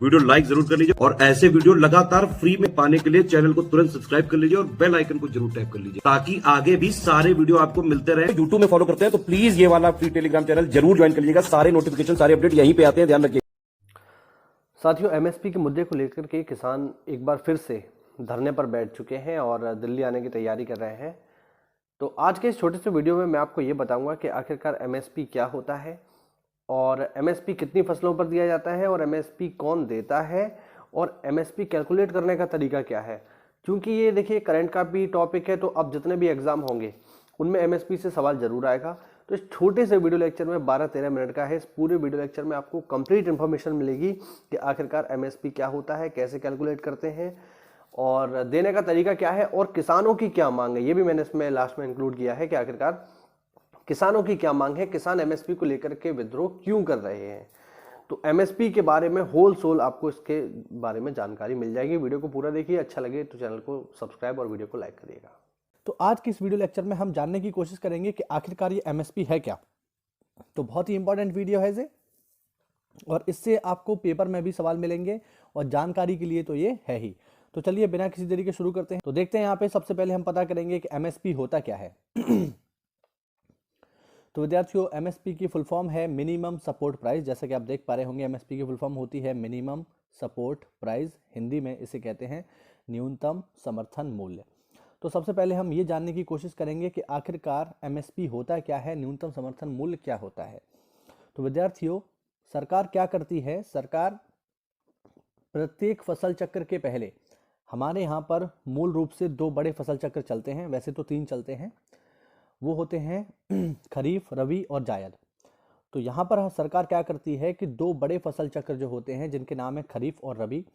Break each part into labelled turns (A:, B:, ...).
A: Video like जरूर कर लीजिए और ऐसे वीडियो लगातार फ्री में पाने के लिए चैनल को तुरंत सब्सक्राइब कर लीजिए और बेल आइकन को जरूर टैप कर लीजिए ताकि आगे भी सारे वीडियो आपको मिलते रहे। यूट्यूब में फॉलो करते हैं तो प्लीज ये वाला फ्री टेलीग्राम चैनल जरूर ज्वाइन कर लीजिएगा। सारे नोटिफिकेशन सारे अपडेट यहीं पे आते हैं, ध्यान रखिए।
B: साथियों, एमएसपी के मुद्दे को लेकर के किसान एक बार फिर से धरने पर बैठ चुके हैं और दिल्ली आने की तैयारी कर रहे हैं। तो आज के इस छोटे से वीडियो में मैं आपको ये बताऊंगा कि आखिरकार एमएसपी क्या होता है और एमएसपी कितनी फसलों पर दिया जाता है और एमएसपी कौन देता है और एमएसपी कैलकुलेट करने का तरीका क्या है। क्योंकि ये देखिए करंट का भी टॉपिक है, तो अब जितने भी एग्जाम होंगे उनमें एमएसपी से सवाल जरूर आएगा। तो इस छोटे से वीडियो लेक्चर में 12-13 मिनट का है, इस पूरे वीडियो लेक्चर में आपको कंप्लीट इन्फॉर्मेशन मिलेगी कि आखिरकार एमएसपी क्या होता है, कैसे कैलकुलेट करते हैं और देने का तरीका क्या है और किसानों की क्या मांग है। ये भी मैंने इसमें लास्ट में इंक्लूड किया है कि आखिरकार किसानों की क्या मांग है, किसान एमएसपी को लेकर के विद्रोह क्यों कर रहे हैं। तो एमएसपी के बारे में होल सोल आपको इसके बारे में जानकारी मिल जाएगी। वीडियो को पूरा देखिए, अच्छा लगे तो चैनल को सब्सक्राइब और वीडियो को लाइक करिएगा।
C: तो आज की इस वीडियो लेक्चर में हम जानने की कोशिश करेंगे कि आखिरकार ये एमएसपी है क्या। तो बहुत ही इंपॉर्टेंट वीडियो है ये और इससे आपको पेपर में भी सवाल मिलेंगे और जानकारी के लिए तो ये है ही। तो चलिए बिना किसी देरी के शुरू करते हैं। तो देखते हैं यहाँ पे सबसे पहले हम पता करेंगे कि एमएसपी होता क्या है। तो विद्यार्थियों, एमएसपी की फुल फॉर्म है मिनिमम सपोर्ट प्राइस। जैसा कि आप देख पा रहे होंगे, एमएसपी की फुल फॉर्म होती है मिनिमम सपोर्ट प्राइस। हिंदी में इसे कहते हैं न्यूनतम समर्थन मूल्य। तो सबसे पहले हम ये जानने की कोशिश करेंगे कि आखिरकार एमएसपी होता क्या है, न्यूनतम समर्थन मूल्य क्या होता है। तो विद्यार्थियों, सरकार क्या करती है, सरकार प्रत्येक फसल चक्र के पहले हमारे यहाँ पर मूल रूप से 2 बड़े फसल चक्र चलते हैं, वैसे तो 3 चलते हैं। वो होते हैं खरीफ, रबी और जायद। तो यहाँ पर सरकार क्या करती है कि 2 बड़े फसल चक्र जो होते हैं जिनके नाम है खरीफ और रबी,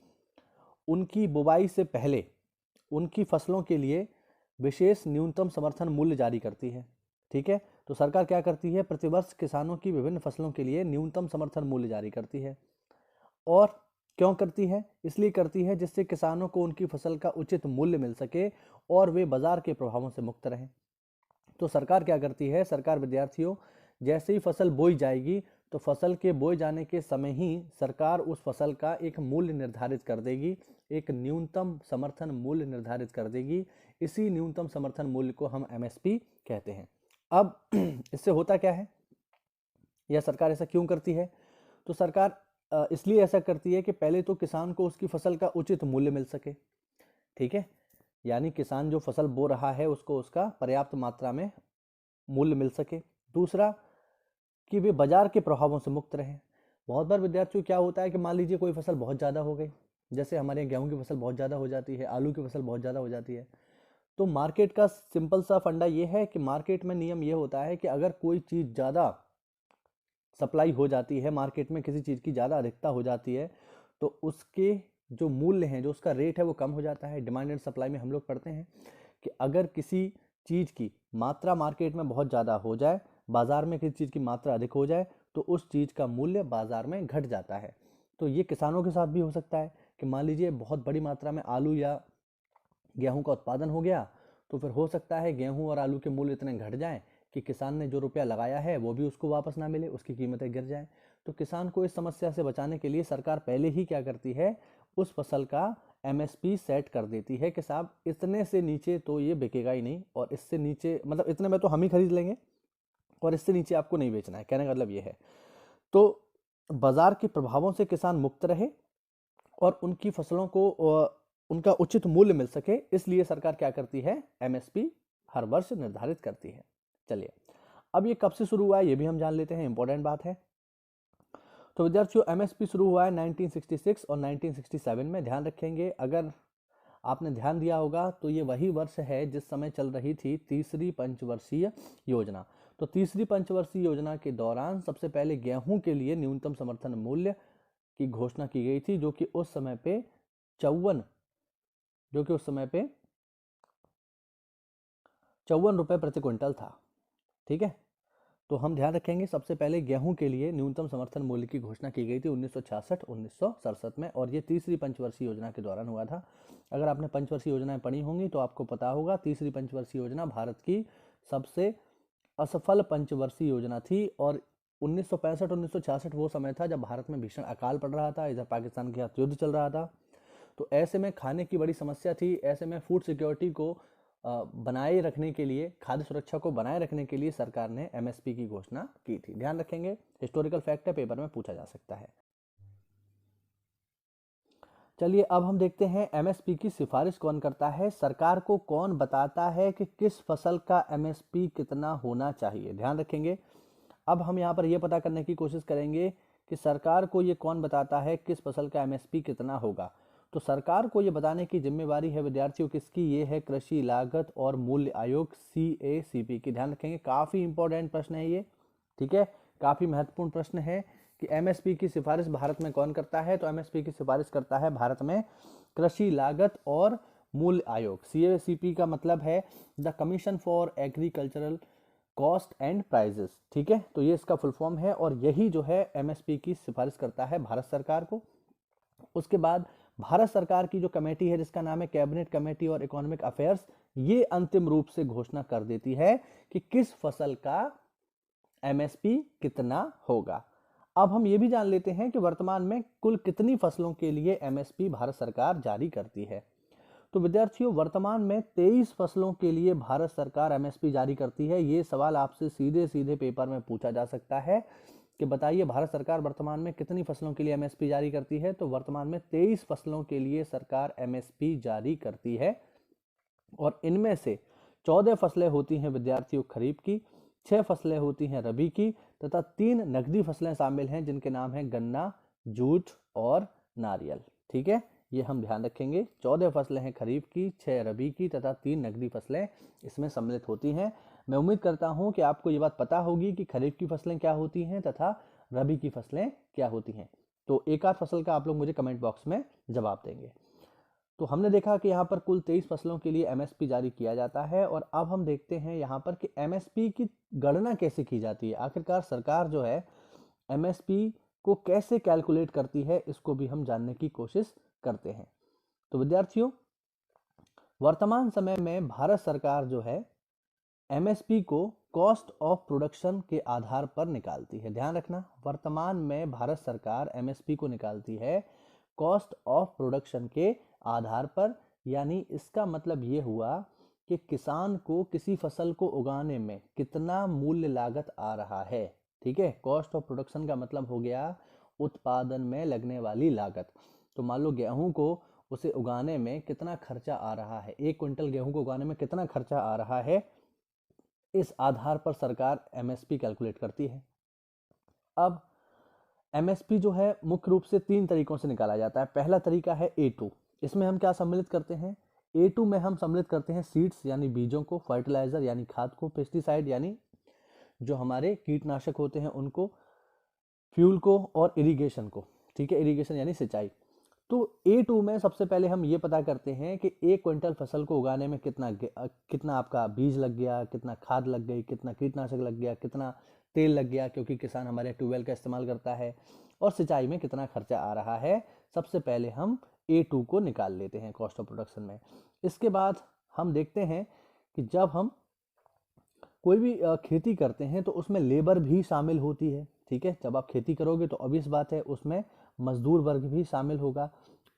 C: उनकी बुवाई से पहले उनकी फसलों के लिए विशेष न्यूनतम समर्थन मूल्य जारी करती है। ठीक है, तो सरकार क्या करती है, प्रतिवर्ष किसानों की विभिन्न फसलों के लिए न्यूनतम समर्थन मूल्य जारी करती है। और क्यों करती है, इसलिए करती है जिससे किसानों को उनकी फसल का उचित मूल्य मिल सके और वे बाजार के प्रभावों से मुक्त रहें। तो सरकार क्या करती है, सरकार विद्यार्थियों जैसे ही फसल बोई जाएगी तो फसल के बोए जाने के समय ही सरकार उस फसल का एक मूल्य निर्धारित कर देगी, एक न्यूनतम समर्थन मूल्य निर्धारित कर देगी। इसी न्यूनतम समर्थन मूल्य को हम एमएसपी कहते हैं। अब इससे होता क्या है या सरकार ऐसा क्यों करती है। तो सरकार इसलिए ऐसा करती है कि पहले तो किसान को उसकी फसल का उचित मूल्य मिल सके। ठीक है, यानी किसान जो फसल बो रहा है उसको उसका पर्याप्त मात्रा में मूल्य मिल सके। दूसरा कि वे बाजार के प्रभावों से मुक्त रहें। बहुत बार विद्यार्थियों क्या होता है कि मान लीजिए कोई फसल बहुत ज़्यादा हो गई, जैसे हमारे यहाँ गेहूं की फसल बहुत ज़्यादा हो जाती है, आलू की फसल बहुत ज़्यादा हो जाती है। तो मार्केट का सिंपल सा फंडा ये है कि मार्केट में नियम ये होता है कि अगर कोई चीज़ ज़्यादा सप्लाई हो जाती है, मार्केट में किसी चीज़ की ज़्यादा अधिकता हो जाती है, तो उसके जो मूल्य हैं, जो उसका रेट है वो कम हो जाता है। डिमांड एंड सप्लाई में हम लोग पढ़ते हैं कि अगर किसी चीज़ की मात्रा मार्केट में बहुत ज़्यादा हो जाए, बाज़ार में किसी चीज़ की मात्रा अधिक हो जाए, तो उस चीज़ का मूल्य बाज़ार में घट जाता है। तो ये किसानों के साथ भी हो सकता है कि मान लीजिए बहुत बड़ी मात्रा में आलू या गेहूं का उत्पादन हो गया, तो फिर हो सकता है गेहूं और आलू के मूल्य इतने घट जाएं कि किसान ने जो रुपया लगाया है वो भी उसको वापस ना मिले, उसकी कीमतें गिर जाएं। तो किसान को इस समस्या से बचाने के लिए सरकार पहले ही क्या करती है, उस फसल का एमएसपी सेट कर देती है कि साहब इतने से नीचे तो ये बिकेगा ही नहीं और इससे नीचे मतलब इतने में तो हम ही खरीद लेंगे और इससे नीचे आपको नहीं बेचना है। कहने का मतलब ये है, तो बाजार के प्रभावों से किसान मुक्त रहे और उनकी फसलों को उनका उचित मूल्य मिल सके, इसलिए सरकार क्या करती है, एमएसपी हर वर्ष निर्धारित करती है। चलिए, अब ये कब से शुरू हुआ है ये भी हम जान लेते हैं, इंपॉर्टेंट बात है। तो विद्यार्थियों, एमएसपी शुरू हुआ है 1966 और 1967 में। ध्यान रखेंगे, अगर आपने ध्यान दिया होगा तो ये वही वर्ष है जिस समय चल रही थी तीसरी पंचवर्षीय योजना। तो तीसरी पंचवर्षीय योजना के दौरान सबसे पहले गेहूं के लिए न्यूनतम समर्थन मूल्य की घोषणा की गई थी, जो कि उस समय पे 54 रुपए प्रति क्विंटल था। ठीक है, तो हम ध्यान रखेंगे सबसे पहले गेहूं के लिए न्यूनतम समर्थन मूल्य की घोषणा की गई थी 1966-1967 में, और ये तीसरी पंचवर्षीय योजना के दौरान हुआ था। अगर आपने पंचवर्षीय योजनाएं पढ़ी होंगी तो आपको पता होगा तीसरी पंचवर्षीय योजना भारत की सबसे असफल पंचवर्षीय योजना थी और 1965 1966 वो समय था जब भारत में भीषण अकाल पड़ रहा था, इधर पाकिस्तान के साथ युद्ध चल रहा था। तो ऐसे में खाने की बड़ी समस्या थी। ऐसे में फूड सिक्योरिटी को बनाए रखने के लिए, खाद्य सुरक्षा को बनाए रखने के लिए सरकार ने एमएसपी की घोषणा की थी। ध्यान रखेंगे, हिस्टोरिकल फैक्ट है, पेपर में पूछा जा सकता है। चलिए अब हम देखते हैं एमएसपी की सिफारिश कौन करता है, सरकार को कौन बताता है कि किस फसल का एमएसपी कितना होना चाहिए। ध्यान रखेंगे, अब हम यहाँ पर यह पता करने की कोशिश करेंगे कि सरकार को ये कौन बताता है किस फसल का एमएसपी कितना होगा। तो सरकार को ये बताने की जिम्मेवारी है विद्यार्थियों किसकी, ये है कृषि लागत और मूल्य आयोग CACP की। ध्यान रखेंगे, काफी इंपॉर्टेंट प्रश्न है ये, ठीक है, काफी महत्वपूर्ण प्रश्न है कि एमएसपी की सिफारिश भारत में कौन करता है। तो एमएसपी की सिफारिश करता है भारत में कृषि लागत और मूल्य आयोग। CACP का मतलब है the commission for agricultural cost and prices, ठीक है। तो ये इसका फुल फॉर्म है और यही जो है एमएसपी की सिफारिश करता है भारत सरकार को। उसके बाद भारत सरकार की जो कमेटी है जिसका नाम है कैबिनेट कमेटी और इकोनॉमिक अफेयर्स, ये अंतिम रूप से घोषणा कर देती है कि किस फसल का एमएसपी कितना होगा। अब हम ये भी जान लेते हैं कि वर्तमान में कुल कितनी फसलों के लिए एमएसपी भारत सरकार जारी करती है। तो विद्यार्थियों, वर्तमान में 23 फसलों के लिए भारत सरकार एमएसपी जारी करती है। ये सवाल आपसे सीधे सीधे पेपर में पूछा जा सकता है कि बताइए भारत सरकार वर्तमान में कितनी फसलों के लिए एमएसपी जारी करती है। तो वर्तमान में 23 फसलों के लिए सरकार एमएसपी जारी करती है और इनमें से 14 फसलें होती हैं विद्यार्थियों खरीफ की, 6 फसलें होती हैं रबी की तथा 3 नकदी फसलें शामिल हैं जिनके नाम हैं गन्ना, जूट और नारियल, ठीक है। ये हम ध्यान रखेंगे, 14 फसलें हैं खरीफ की, 6 रबी की तथा 3 नकदी फसलें इसमें सम्मिलित होती हैं। मैं उम्मीद करता हूं कि आपको ये बात पता होगी कि खरीफ की फसलें क्या होती हैं तथा रबी की फसलें क्या होती हैं। तो एक आध फसल का आप लोग मुझे कमेंट बॉक्स में जवाब देंगे। तो हमने देखा कि यहाँ पर कुल 23 फसलों के लिए एमएसपी जारी किया जाता है और अब हम देखते हैं यहाँ पर कि एमएसपी की गणना कैसे की जाती है। आखिरकार सरकार जो है एमएसपी को कैसे कैलकुलेट करती है, इसको भी हम जानने की कोशिश करते हैं। तो विद्यार्थियों, वर्तमान समय में भारत सरकार जो है एमएसपी को कॉस्ट ऑफ प्रोडक्शन के आधार पर निकालती है। ध्यान रखना, वर्तमान में भारत सरकार एमएसपी को निकालती है कॉस्ट ऑफ प्रोडक्शन के आधार पर, यानी इसका मतलब ये हुआ कि किसान को किसी फसल को उगाने में कितना मूल्य लागत आ रहा है, ठीक है। कॉस्ट ऑफ प्रोडक्शन का मतलब हो गया उत्पादन में लगने वाली लागत। तो मान लो गेहूं को उसे उगाने में कितना खर्चा आ रहा है, 1 क्विंटल गेहूं को उगाने में कितना खर्चा आ रहा है, इस आधार पर सरकार एमएसपी कैलकुलेट करती है। अब एमएसपी जो है मुख्य रूप से 3 तरीकों से निकाला जाता है। पहला तरीका है A2, इसमें हम क्या सम्मिलित करते हैं, A2 में हम सम्मिलित करते हैं सीड्स यानी बीजों को, फर्टिलाइजर यानी खाद को, पेस्टिसाइड यानी जो हमारे कीटनाशक होते हैं उनको, फ्यूल को और इरिगेशन को, ठीक है, इरिगेशन यानी सिंचाई। तो A2 में सबसे पहले हम ये पता करते हैं कि 1 क्विंटल फसल को उगाने में कितना आपका बीज लग गया, कितना खाद लग गई, कितना कीटनाशक लग गया, कितना तेल लग गया क्योंकि किसान हमारे ट्यूबवेल का इस्तेमाल करता है, और सिंचाई में कितना खर्चा आ रहा है। सबसे पहले हम A2 को निकाल लेते हैं कॉस्ट ऑफ प्रोडक्शन में। इसके बाद हम देखते हैं कि जब हम कोई भी खेती करते हैं तो उसमें लेबर भी शामिल होती है, ठीक है। जब आप खेती करोगे तो ऑब्वियस बात है उसमें मजदूर वर्ग भी शामिल होगा,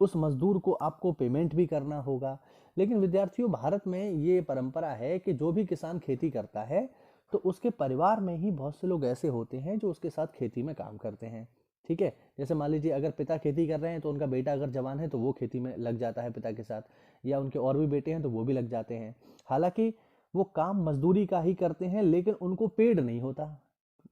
C: उस मजदूर को आपको पेमेंट भी करना होगा। लेकिन विद्यार्थियों, भारत में ये परंपरा है कि जो भी किसान खेती करता है तो उसके परिवार में ही बहुत से लोग ऐसे होते हैं जो उसके साथ खेती में काम करते हैं, ठीक है। जैसे मान लीजिए अगर पिता खेती कर रहे हैं तो उनका बेटा अगर जवान है तो वो खेती में लग जाता है पिता के साथ, या उनके और भी बेटे हैं तो वो भी लग जाते हैं। हालांकि वो काम मजदूरी का ही करते हैं लेकिन उनको पेड नहीं होता।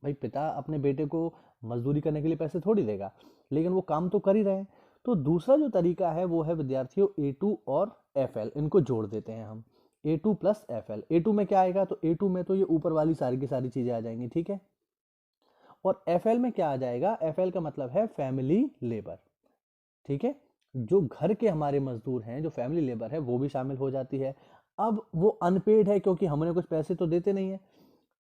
C: भाई पिता अपने बेटे को मजदूरी करने के लिए पैसे थोड़ी देगा, लेकिन वो काम तो कर ही रहे हैं। तो दूसरा जो तरीका है वो है विद्यार्थियों A2 और FL, इनको जोड़ देते हैं हम, A2 प्लस FL। A2 में क्या आएगा, तो A2 में तो ये ऊपर वाली सारी की सारी चीजें आ जाएंगी, ठीक है। और FL में क्या आ जाएगा, FL का मतलब है फैमिली लेबर, ठीक है। जो घर के हमारे मजदूर हैं, जो फैमिली लेबर है, वो भी शामिल हो जाती है। अब वो अनपेड है क्योंकि हमने कुछ पैसे तो देते नहीं है,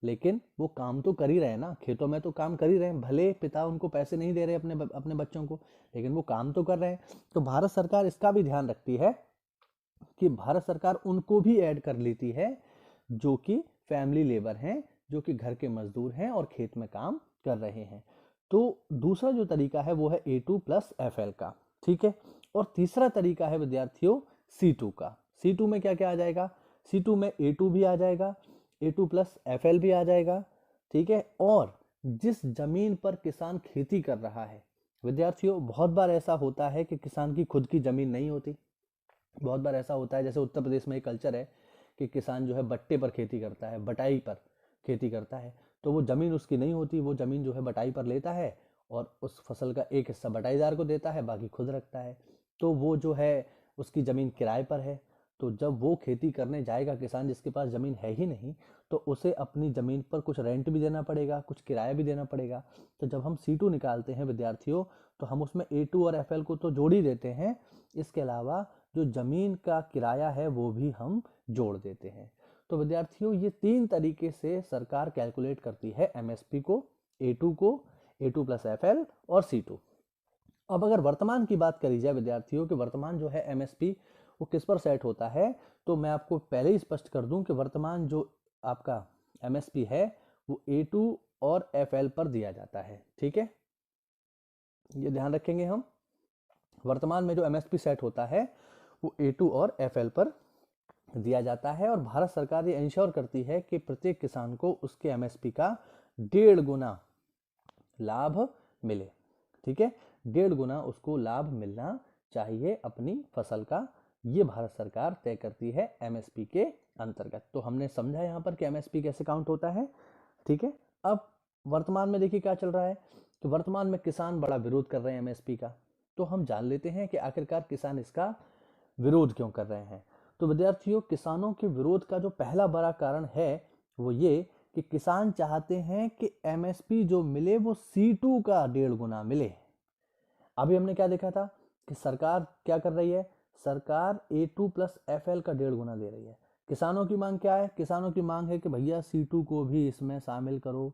C: लेकिन वो काम तो कर ही रहे हैं ना, खेतों में तो काम कर ही रहे हैं। भले पिता उनको पैसे नहीं दे रहे अपने बच्चों को, लेकिन वो काम तो कर रहे हैं। तो भारत सरकार इसका भी ध्यान रखती है कि भारत सरकार उनको भी ऐड कर लेती है जो कि फैमिली लेबर हैं, जो कि घर के मजदूर हैं और खेत में काम कर रहे हैं। तो दूसरा जो तरीका है वो है A2 प्लस FL का, ठीक है। और तीसरा तरीका है विद्यार्थियों C2 का। C2 में क्या क्या आ जाएगा, C2 में A2 भी आ जाएगा, A2 प्लस FL भी आ जाएगा, ठीक है। और जिस जमीन पर किसान खेती कर रहा है विद्यार्थियों, बहुत बार ऐसा होता है कि किसान की खुद की जमीन नहीं होती। बहुत बार ऐसा होता है, जैसे उत्तर प्रदेश में एक कल्चर है कि किसान जो है बट्टे पर खेती करता है, बटाई पर खेती करता है। तो वो ज़मीन उसकी नहीं होती, वो ज़मीन जो है बटाई पर लेता है और उस फसल का एक हिस्सा बटाईदार को देता है, बाकी खुद रखता है। तो वो जो है उसकी ज़मीन किराए पर है। तो जब वो खेती करने जाएगा किसान जिसके पास ज़मीन है ही नहीं, तो उसे अपनी ज़मीन पर कुछ रेंट भी देना पड़ेगा, कुछ किराया भी देना पड़ेगा। तो जब हम C2 निकालते हैं विद्यार्थियों, तो हम उसमें A2 और FL को तो जोड़ ही देते हैं, इसके अलावा जो ज़मीन का किराया है वो भी हम जोड़ देते हैं। तो विद्यार्थियों ये 3 तरीके से सरकार कैलकुलेट करती है MSP को, A2 प्लस FL और C2। अब अगर वर्तमान की बात करी जाए विद्यार्थियों कि वर्तमान जो है MSP वो किस पर सेट होता है, तो मैं आपको पहले ही स्पष्ट कर दूं कि वर्तमान जो आपका MSP है वो A2 और FL पर दिया जाता है, ठीक है। ये ध्यान रखेंगे हम, वर्तमान में जो MSP सेट होता है वो A2 और FL पर दिया जाता है। और भारत सरकार ये इंश्योर करती है कि प्रत्येक किसान को उसके MSP का 1.5 गुना लाभ मिले, ठीक है। 1.5 गुना उसको लाभ मिलना चाहिए अपनी फसल का, ये भारत सरकार तय करती है MSP के अंतर्गत। तो हमने समझा यहाँ पर कि MSP कैसे काउंट होता है, ठीक है। अब वर्तमान में देखिए क्या चल रहा है कि वर्तमान में किसान बड़ा विरोध कर रहे हैं MSP का। तो हम जान लेते हैं कि आखिरकार किसान इसका विरोध क्यों कर रहे हैं। तो विद्यार्थियों किसानों के विरोध का जो पहला बड़ा कारण है वो ये कि किसान चाहते हैं कि MSP जो मिले वो C2 का 1.5 गुना मिले। अभी हमने क्या देखा था कि सरकार क्या कर रही है, सरकार A2 प्लस FL का 1.5 गुना दे रही है। किसानों की मांग क्या है, किसानों की मांग है कि भैया C2 को भी इसमें शामिल करो।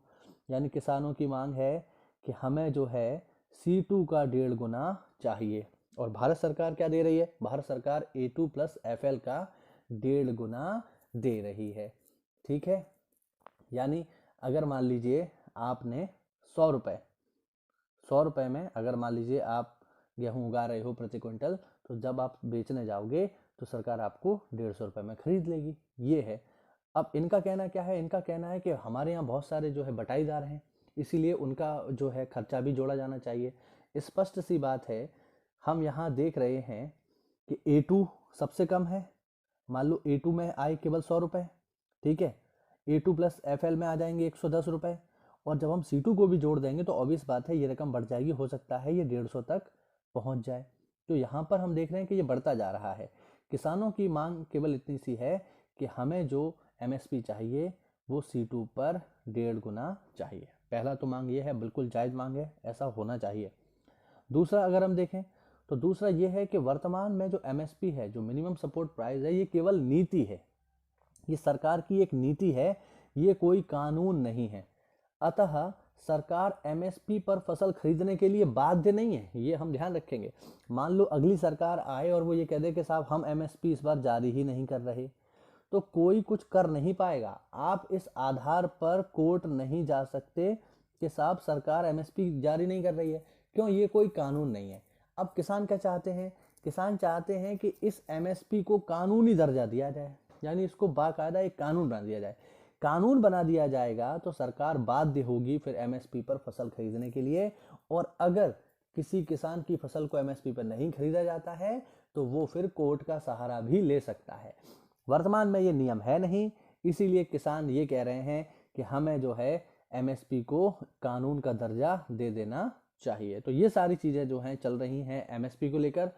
C: यानी किसानों की मांग है कि हमें जो है C2 का 1.5 गुना चाहिए। और भारत सरकार क्या दे रही है, भारत सरकार A2 प्लस FL का 1.5 गुना दे रही है, ठीक है। यानी अगर मान लीजिए आपने 100 रुपये में अगर मान लीजिए आप गेहूं उगा रहे हो प्रति क्विंटल, तो जब आप बेचने जाओगे तो सरकार आपको 150 रुपये में खरीद लेगी, ये है। अब इनका कहना क्या है, इनका कहना है कि हमारे यहाँ बहुत सारे जो है बटाईदार हैं, इसीलिए उनका जो है खर्चा भी जोड़ा जाना चाहिए। स्पष्ट सी बात है, हम यहाँ देख रहे हैं कि A2 सबसे कम है। मान लो A2 में आए केवल 100 रुपये, ठीक है। A2 प्लस FL में आ जाएंगे 110 रुपये। और जब हम C2 को भी जोड़ देंगे तो ऑब्वियस बात है ये रकम बढ़ जाएगी, हो सकता है ये 150 तक पहुंच जाए। तो यहाँ पर हम देख रहे हैं कि ये बढ़ता जा रहा है। किसानों की मांग केवल इतनी सी है कि हमें जो MSP चाहिए वो C2 पर 1.5 गुना चाहिए। पहला तो मांग ये है, बिल्कुल जायज़ मांग है, ऐसा होना चाहिए। दूसरा अगर हम देखें तो दूसरा ये है कि वर्तमान में जो MSP है, जो मिनिमम सपोर्ट प्राइस है, ये केवल नीति है, ये सरकार की एक नीति है, ये कोई कानून नहीं है। अतः सरकार MSP पर फसल खरीदने के लिए बाध्य नहीं है, ये हम ध्यान रखेंगे। मान लो अगली सरकार आए और वो ये कह दे कि साहब हम MSP इस बार जारी ही नहीं कर रहे, तो कोई कुछ कर नहीं पाएगा। आप इस आधार पर कोर्ट नहीं जा सकते कि साहब सरकार MSP जारी नहीं कर रही है, क्यों, ये कोई कानून नहीं है। अब किसान क्या चाहते हैं, किसान चाहते हैं कि इस MSP को कानूनी दर्जा दिया जाए, यानी इसको बाकायदा एक कानून बना दिया जाए। कानून बना दिया जाएगा तो सरकार बाध्य होगी फिर MSP पर फसल खरीदने के लिए। और अगर किसी किसान की फसल को MSP पर नहीं खरीदा जाता है तो वो फिर कोर्ट का सहारा भी ले सकता है। वर्तमान में ये नियम है नहीं, इसीलिए किसान ये कह रहे हैं कि हमें जो है MSP को कानून का दर्जा दे देना चाहिए। तो ये सारी चीज़ें जो हैं चल रही हैं MSP को लेकर।